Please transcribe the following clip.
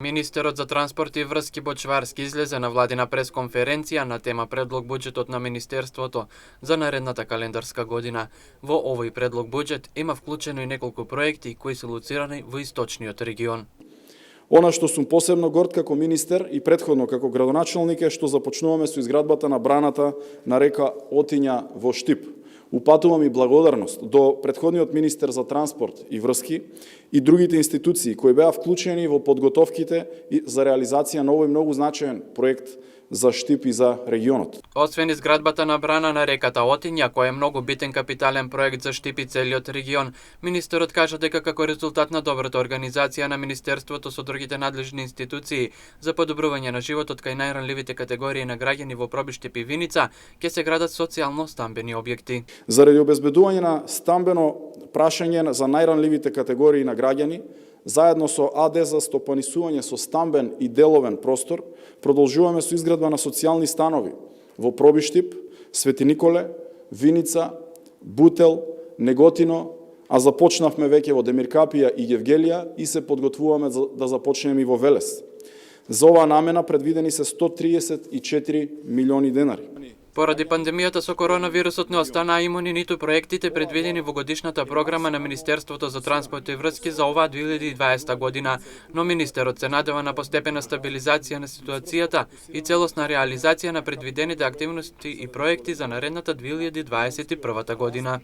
Министерот за транспорт и врски Бочварски излезе на владина пресконференција на тема предлог буџетот на Министерството за наредната календарска година. Во овој предлог буџет има вклучено и неколку проекти кои се лоцирани во источниот регион. Она што сум посебно горд како министер и претходно како градоначелник е што започнуваме со изградбата на браната на река Отиња во Штип. Упатувам и благодарност до претходниот министер за транспорт и врски и другите институции кои беа вклучени во подготовките за реализација на овој многу значаен проект за Штип и за регионот. Освен изградбата на брана на реката Отиња, кој е многу битен капитален проект за Штип и целиот регион, министерот кажа дека како резултат на добрата организација на Министерството со другите надлежни институции за подобрување на животот кај најранливите категории на граѓани во Пробиштип и Виница, ќе се градат социјално-стамбени објекти. Заради обезбедување на стамбено прашање за најранливите категории на граѓани, заедно со АД за стопанисување со стамбен и деловен простор, продолжуваме со изградба на социјални станови во Пробиштип, Свети Николе, Виница, Бутел, Неготино, а започнавме веќе во Демиркапија и Гевгелија и се подготвуваме да започнеме и во Велес. За оваа намена предвидени се 134 милиони денари. Поради пандемијата со коронавирусот не останаа имуни ниту проектите предвидени во годишната програма на Министерството за транспорт и врски за оваа 2020 година, но министерот се надева на постепена стабилизација на ситуацијата и целосна реализација на предвидените активности и проекти за наредната 2021 година.